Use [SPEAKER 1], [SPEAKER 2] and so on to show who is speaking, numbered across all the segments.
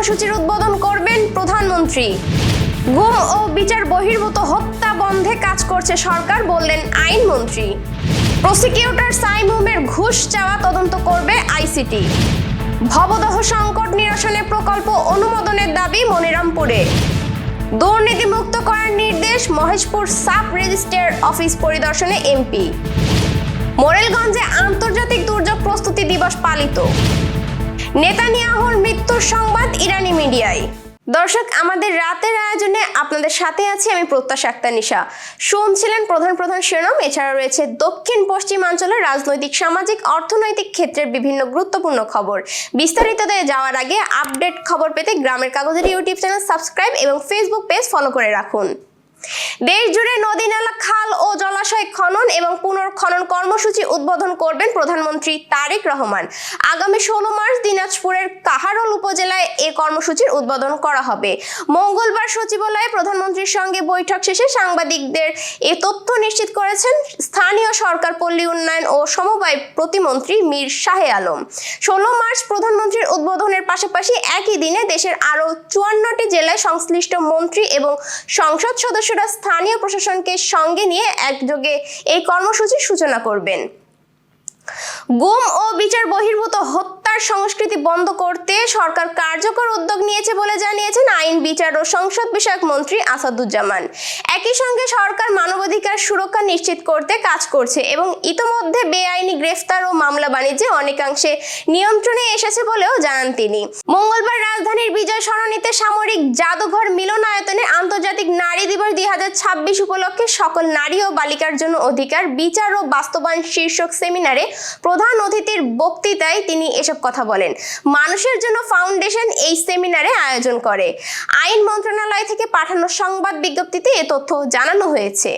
[SPEAKER 1] কর্মসূচির উদ্বোধন করবেন প্রধানমন্ত্রী। গুম ও বিচার বহির্ভূত হত্যা বন্ধে কাজ করছে সরকার, বললেন আইনমন্ত্রী। প্রসিকিউটর সাইমুমের ঘুষ চাওয়া তদন্ত করবে আইসিটি। ভবদহ সংকট নিরসনে প্রকল্প অনুমোদনের দাবি মনিরামপুরে। দুর্নীতিমুক্ত করার নির্দেশ, মহেশপুর সাব রেজিস্ট্রার অফিস পরিদর্শনে এমপি। মোরেলগঞ্জে আন্তর্জাতিক দুর্যোগ প্রস্তুতি দিবস পালিত। নেতানিয়াহুর মৃত্যুর সংবাদ ইরানি মিডিয়ায়। দর্শক, আমাদের রাতের আয়োজনে আপনাদের সাথে আছি আমি প্রত্যাশা আক্তার নিশা। শুনছিলেন প্রধান শিরোনাম। এছাড়া রয়েছে দক্ষিণ পশ্চিমাঞ্চলের রাজনৈতিক, সামাজিক, অর্থনৈতিক ক্ষেত্রের বিভিন্ন গুরুত্বপূর্ণ খবর। বিস্তারিততে যাওয়ার আগে আপডেট খবর পেতে গ্রামের কাগজের ইউটিউব চ্যানেল সাবস্ক্রাইব এবং ফেসবুক পেজ ফলো করে রাখুন। দেশ জুড়ে নদী, নালা, খাল ও জলাশয় খনন এবং পুনর্খনন কর্মসূচি উদ্বোধন করবেন প্রধানমন্ত্রী তারেক রহমান। আগামী 16 মার্চ দিনাজপুরের কাহারোল উপজেলায় এই কর্মসূচির উদ্বোধন করা হবে। মঙ্গলবার সচিবালয়ে প্রধানমন্ত্রীর সঙ্গে বৈঠক শেষে সাংবাদিকদের এ তথ্য নিশ্চিত করেছেন স্থানীয় সরকার, পল্লী উন্নয়ন ও সমবায় প্রতিমন্ত্রী মীর শাহে আলম। 16 মার্চ প্রধানমন্ত্রীর উদ্বোধনের পাশাপাশি একই দিনে দেশের আরও 54টি জেলায় সংশ্লিষ্ট মন্ত্রী এবং সংসদ সদস্যরা স্থানীয় প্রশাসনকে সঙ্গে নিয়ে একযোগে এই কর্মসূচির সূচনা করবেন। গুম ও বিচার বহির্ভূত হত্যার সংস্কৃতি বন্ধ করতে সরকার কার্যকর উদ্যোগ নিয়েছে বলে জানিয়েছেন আইন, বিচার ও সংসদ বিষয়ক মন্ত্রী আসাদুজ্জামান। একই সঙ্গে সরকার মানবাধিকার সুরক্ষা নিশ্চিত করতে কাজ করছে এবং ইতোমধ্যে বেআইনি গ্রেফতার ও মামলা বাণিজ্যে অনেকাংশে নিয়ন্ত্রণে এসেছে বলেও জানান তিনি। মঙ্গলবার রাজধানীর বিজয় সরণিতে সামরিক জাদুঘর মিলনায়তনে আন্তর্জাতিক নারী দিবস 2026 উপলক্ষে সকল নারী ও বালিকার জন্য অধিকার, বিচার ও বাস্তবায়ন শীর্ষক সেমিনারে প্রধান অতিথির বক্তৃতায় তিনি এসব কথা বলেন। মানুষের জন্য ফাউন্ডেশন এই সেমিনারে আয়োজন করে। আইন মন্ত্রণালয় থেকে পাঠানো সংবাদ বিজ্ঞপ্তিতে এ তথ্য জানানো হয়েছে।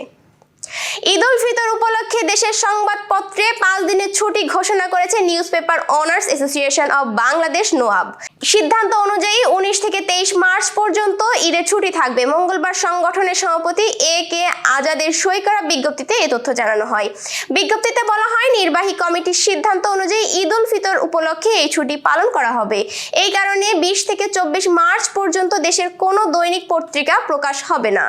[SPEAKER 1] ঈদ উল ফিতর উপলক্ষে দেশের সংবাদপত্রে 5 দিনের ছুটি ঘোষণা করেছে newspaper owners association of Bangladesh, NOAB. সিদ্ধান্ত অনুযায়ী 19 থেকে 23 মার্চ পর্যন্ত ঈদের ছুটি থাকবে। মঙ্গলবার সংগঠনের সভাপতি A.K. আজাদের সই করা বিজ্ঞপ্তিতে এ তথ্য জানানো হয়। বিজ্ঞপ্তিতে বলা হয়, নির্বাহী কমিটির সিদ্ধান্ত অনুযায়ী ঈদ উল ফিতর উপলক্ষে এই ছুটি পালন করা হবে। এই কারণে 20 থেকে 24 মার্চ পর্যন্ত দেশের কোনো দৈনিক পত্রিকা প্রকাশ হবে না।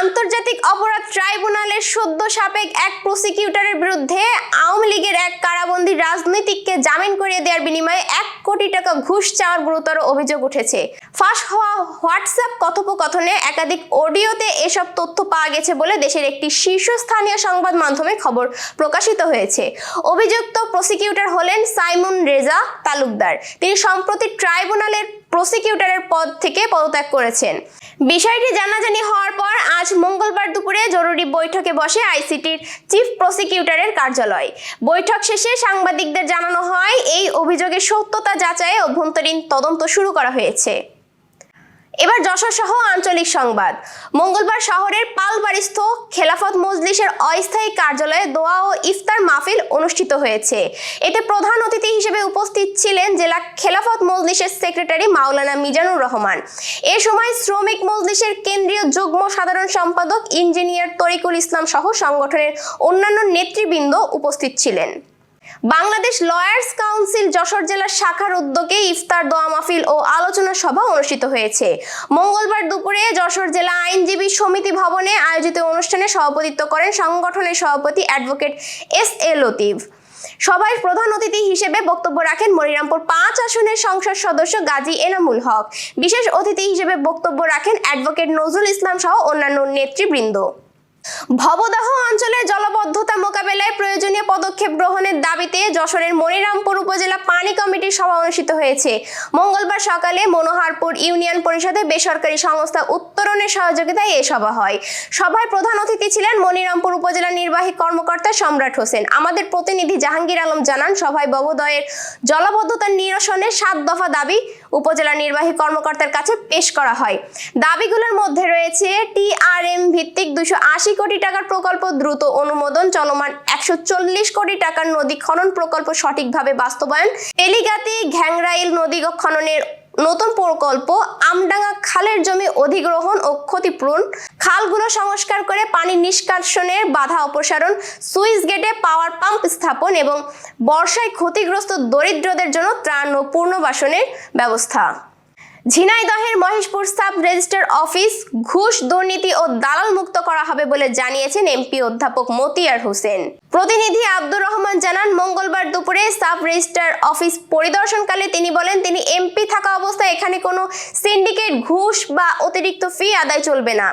[SPEAKER 1] আন্তর্জাতিক অপরাধ ট্রাইব্যুনালের সদ্য সাবেক এক প্রসিকিউটরের বিরুদ্ধে আওয়ামী লীগের এক কারাবন্দী রাজনীতিককে জামিন করিয়ে দেওয়ার বিনিময়ে 1 কোটি টাকা ঘুষ চাওয়ার গুরুতর অভিযোগ উঠেছে। ফাঁস হওয়া হোয়াটসঅ্যাপ কথোপকথনে একাধিক অডিওতে এসব তথ্য পাওয়া গেছে বলে দেশের একটি শীর্ষস্থানীয় সংবাদ মাধ্যমে খবর প্রকাশিত হয়েছে। অভিযুক্ত প্রসিকিউটর হলেন সাইমুন রেজা তালুকদার। তিনি সম্প্রতি ট্রাইব্যুনালের প্রসিকিউটরের পদ থেকে পদত্যাগ করেছেন। বিষয়টি জানাজানি হওয়ার পর আজ মঙ্গলবার দুপুরে জরুরি বৈঠকে বসে আইসিটির চিফ প্রসিকিউটরের কার্যালয়। বৈঠক শেষে সাংবাদিকদের জানানো হয়, এই অভিযোগের সত্যতা যাচাইয়ে অভ্যন্তরীণ তদন্ত শুরু করা হয়েছে। এবার যশোর সহ আঞ্চলিক সংবাদ। মঙ্গলবার শহরের পালবাড়িস্থ খেলাফত মজলিসের অস্থায়ী কার্যালয়ে দোয়া ও ইফতার মাহফিল অনুষ্ঠিত হয়েছে। এতে প্রধান অতিথি হিসেবে উপস্থিত ছিলেন জেলা খেলাফত মজলিসের সেক্রেটারি মাওলানা মিজানুর রহমান। এ সময় শ্রমিক মজলিসের কেন্দ্রীয় যুগ্ম সাধারণ সম্পাদক ইঞ্জিনিয়ার তরিকুল ইসলাম সহ সংগঠনের অন্যান্য নেতৃবৃন্দ উপস্থিত ছিলেন। বাংলাদেশ লয়ার্স কাউন্সিল যশোর জেলার শাখার উদ্যোগে ইফতার, দোয়া মাহফিল ও আলোচনা সভা অনুষ্ঠিত হয়েছে। মঙ্গলবার দুপুরে যশোর জেলা আইনজীবী সমিতি ভবনে আয়োজিত অনুষ্ঠানে সভাপতিত্ব করেন সংগঠনের সভাপতি অ্যাডভোকেট S.A. লতিফ। সভায় প্রধান অতিথি হিসেবে বক্তব্য রাখেন মনিরামপুর 5 আসনের সংসদ সদস্য গাজী এনামুল হক। বিশেষ অতিথি হিসেবে বক্তব্য রাখেন অ্যাডভোকেট নজরুল ইসলাম সহ অন্যান্য নেতৃবৃন্দ। ভবদহ অঞ্চলের জলাবদ্ধতা মোকাবেলায় প্রয়োজনীয় পদক্ষেপ গ্রহণের দাবিতে যশোরের মনিরামপুর উপজেলা পানি কমিটির সভা অনুষ্ঠিত হয়েছে। মঙ্গলবার সকালে মনোহরপুর ইউনিয়ন পরিষদে বেসরকারি সংস্থা উত্তরণের সহযোগিতায় এই সভা হয়। সভায় প্রধান অতিথি ছিলেন মনিরামপুর উপজেলা নির্বাহী কর্মকর্তা সম্রাট হোসেন। আমাদের প্রতিনিধি জাহাঙ্গীর আলম জানান, সভায় ভবদহের জলাবদ্ধতা নিরসনের 7 দফা দাবি উপজেলা নির্বাহী কর্মকর্তার কাছে পেশ করা হয়। দাবিগুলোর মধ্যে রয়েছে TRM ভিত্তিক 280 কোটি টাকার প্রকল্প দ্রুত অনুমোদন, চলমান 140 কোটি টাকার নদী খনন প্রকল্প সঠিকভাবে বাস্তবায়ন, তেলিগাতি ঘ্যাংরাইল নদী খননের নতুন প্রকল্প, আমডাঙ্গা খালের জমি অধিগ্রহণ ও ক্ষতিপূরণ, খালগুলো সংস্কার করে পানি নিষ্কাশনের বাধা অপসারণ, সুইচ গেটে পাওয়ার পাম্প স্থাপন এবং বর্ষায় ক্ষতিগ্রস্ত দরিদ্রদের জন্য ত্রাণ ও পুনর্বাসনের ব্যবস্থা। ঝিনাইদহের মহেশপুর সাব রেজিস্ট্রার অফিস ঘুষ দুর্নীতি ও দালাল মুক্ত করা হবে বলে জানিয়েছেন এমপি অধ্যাপক মতিয়ার হোসেন। প্রতিনিধি আব্দুর রহমান জানান, মঙ্গলবার দুপুরে সাব রেজিস্ট্রার অফিস পরিদর্শনকালে তিনি বলেন, তিনি এমপি থাকা অবস্থায় এখানে কোনো সিন্ডিকেট, ঘুষ বা অতিরিক্ত ফি আদায় চলবে না।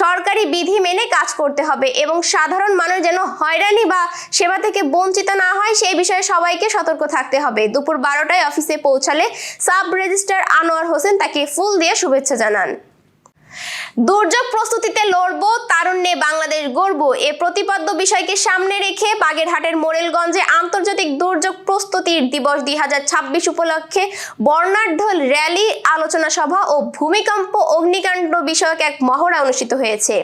[SPEAKER 1] সরকারি বিধি মেনে কাজ করতে হবে এবং সাধারণ মানুষ যেন হয়রানি বা সেবা থেকে বঞ্চিত না হয় সেই বিষয়ে সবাইকে সতর্ক থাকতে হবে। দুপুর 12টায় অফিসে পৌঁছালে সাব রেজিস্ট্রার আনোয়ার হোসেন তাকে ফুল দিয়ে শুভেচ্ছা জানান। দুর্যোগ প্রস্তুতিতে লড়বো, তারুণ্যে বাংলাদেশ গড়বো এ প্রতিপাদ্য বিষয়কে সামনে রেখে বাগেরহাটের মোরেলগঞ্জে আন্তর্জাতিক দুর্যোগ প্রস্তুতির দিবস 2026 উপলক্ষে বর্ণাঢ্য র্যালি, আলোচনা সভা ও ভূমিকম্প অগ্নিকাণ্ড বিষয়ক এক মহড়া অনুষ্ঠিত হয়েছে।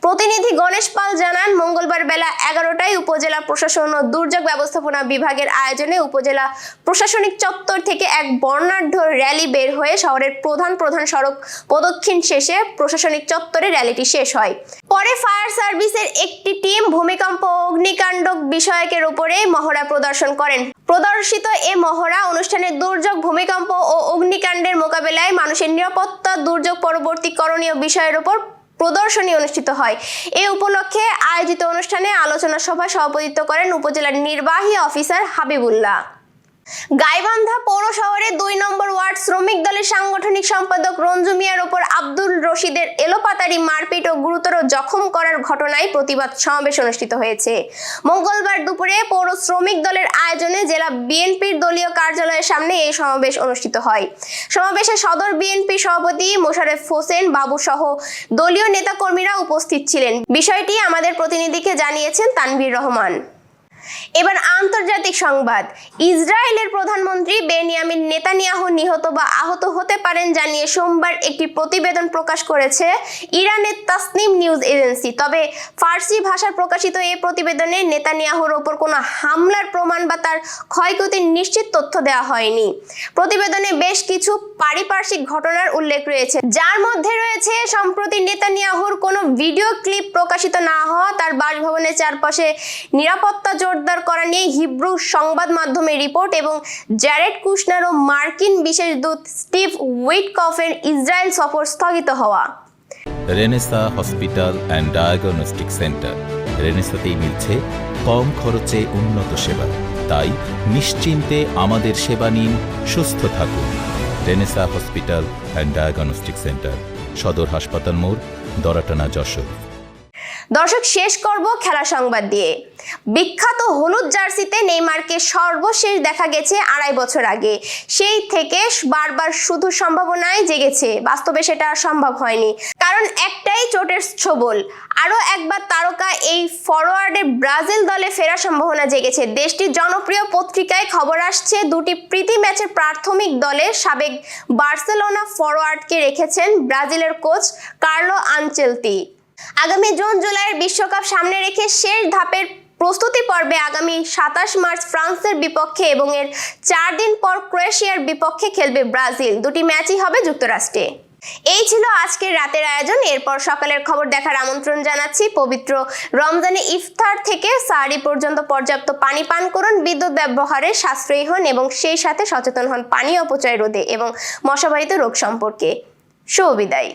[SPEAKER 1] প্রতিনিধি গণেশ পাল জানান, মঙ্গলবার বেলা 11টায় উপজেলা প্রশাসন ও দুর্যোগ ব্যবস্থাপনা বিভাগের আয়োজনে উপজেলা প্রশাসনিক চত্বর থেকে এক বর্ণাঢ্য র্যালি বের হয়ে শহরের প্রধান সড়ক প্রদক্ষিণ শেষে প্রশাসনিক চত্বরে র্যালিটি শেষ হয়। পরে ফায়ার সার্ভিসের একটি টিম ভূমিকম্প অগ্নিকাণ্ড বিষয়কের উপরে মহড়া প্রদর্শন করেন। প্রদর্শিত এ মহড়া অনুষ্ঠানে দুর্যোগ, ভূমিকম্প ও অগ্নিকাণ্ডের মোকাবেলায় মানুষের নিরাপত্তা, দুর্যোগ পরবর্তী করণীয় বিষয়ের উপর প্রদর্শনী অনুষ্ঠিত হয়। এ উপলক্ষে আয়োজিত অনুষ্ঠানে আলোচনা সভায় সভাপতিত্ব করেন উপজেলার নির্বাহী অফিসার হাবিবুল্লাহ। গাইবান্ধা পৌর শহরের 2 নম্বর ওয়ার্ড শ্রমিক দলের সাংগঠনিক সম্পাদক রঞ্জু মিয়ার উপর আব্দুল রশিদের এলোপাতাড়ি মারপিট ও গুরুতর জখম করার ঘটনায় প্রতিবাদ সমাবেশ অনুষ্ঠিত হয়েছে। মঙ্গলবার দুপুরে পৌর শ্রমিক দলের আয়োজনে জেলা বিএনপির দলীয় কার্যালয়ের সামনে এই সমাবেশ অনুষ্ঠিত হয়। সমাবেশে সদর বিএনপি সভাপতি মোশারেফ হোসেন বাবু সহ দলীয় নেতাকর্মীরা উপস্থিত ছিলেন। বিষয়টি আমাদের প্রতিনিধিকে জানিয়েছেন তানভীর রহমান। এবার আন্তর্জাতিক সংবাদ। ইসরায়েলের প্রধানমন্ত্রী বেনিয়ামিন নেতানিয়াহু নিহত বা আহত হতে পারেন জানিয়ে সোমবার একটি প্রতিবেদন প্রকাশ করেছে ইরানের তাসনিম নিউজ এজেন্সি। তবে ফার্সি ভাষায় প্রকাশিত এই প্রতিবেদনে নেতানিয়াহুর ওপর কোনো হামলার প্রমাণ বা তার ক্ষয়ক্ষতির নিশ্চিত তথ্য দেওয়া হয়নি। প্রতিবেদনে বেশ কিছু পারিপার্শ্বিক ঘটনার উল্লেখ রয়েছে, যার মধ্যে রয়েছে সম্প্রতি নেতানিয়াহুর কোনো ভিডিও ক্লিপ প্রকাশিত না হওয়া, তার বাসভবনের চারপাশে নিরাপত্তা জোরদার করা নিয়ে হিব্রু সংবাদ মাধ্যমের রিপোর্ট এবং জ্যারেড কুশনার ও মার্কিন বিশেষ দূত স্টিভ উইটকফের ইসরায়েল সফর স্থগিত হওয়া।
[SPEAKER 2] Renaissance hospital and diagnostic centre. রেনেসাতেই মিলছে কম খরচে উন্নত সেবা, তাই নিশ্চিন্তে আমাদের সেবা নিন, সুস্থ থাকুন। Renaissance hospital and diagnostic centre, সদর হাসপাতাল মোড়, দরাটানা, যশোর।
[SPEAKER 1] দর্শক, শেষ করব খেলা সংবাদ দিয়ে। বিখ্যাত হলুদ জার্সিতে নেইমারকে সর্বশেষ দেখা গেছে 2.5 বছর আগে। সেই থেকে বারবার শুধু সম্ভাবনায় জেগেছে, বাস্তবে সেটা সম্ভব হয়নি, কারণ একটাই চোটের ছোবল। আরও একবার তারকা এই ফরওয়ার্ডের ব্রাজিল দলে ফেরার সম্ভাবনা জেগেছে। দেশটির জনপ্রিয় পত্রিকায় খবর আসছে, 2টি প্রীতি ম্যাচের প্রাথমিক দলে সাবেক বার্সেলোনা ফরওয়ার্ডকে রেখেছেন ব্রাজিলের কোচ কার্লো আনচেলতি। আগামী জুন-জুলাইয়ের বিশ্বকাপ সামনে রেখে শেষ ধাপের প্রস্তুতি পর্বে আগামী 27 মার্চ ফ্রান্সের বিপক্ষে এবং এর 4 দিন পর ক্রোয়েশিয়ার বিপক্ষে খেলবে ব্রাজিল। 2টি ম্যাচই হবে যুক্তরাষ্ট্রে। এই ছিল আজকের রাতের আয়োজন। এরপর সকালের খবর দেখার আমন্ত্রণ জানাচ্ছি। পবিত্র রমজানে ইফতার থেকে সাহরি পর্যন্ত পর্যাপ্ত পানি পান করুন, বিদ্যুৎ ব্যবহারে সাশ্রয়ী হন এবং সেই সাথে সচেতন হন পানি অপচয় রোধে এবং মশাবাহিত রোগ সম্পর্কে। শুভ বিদায়।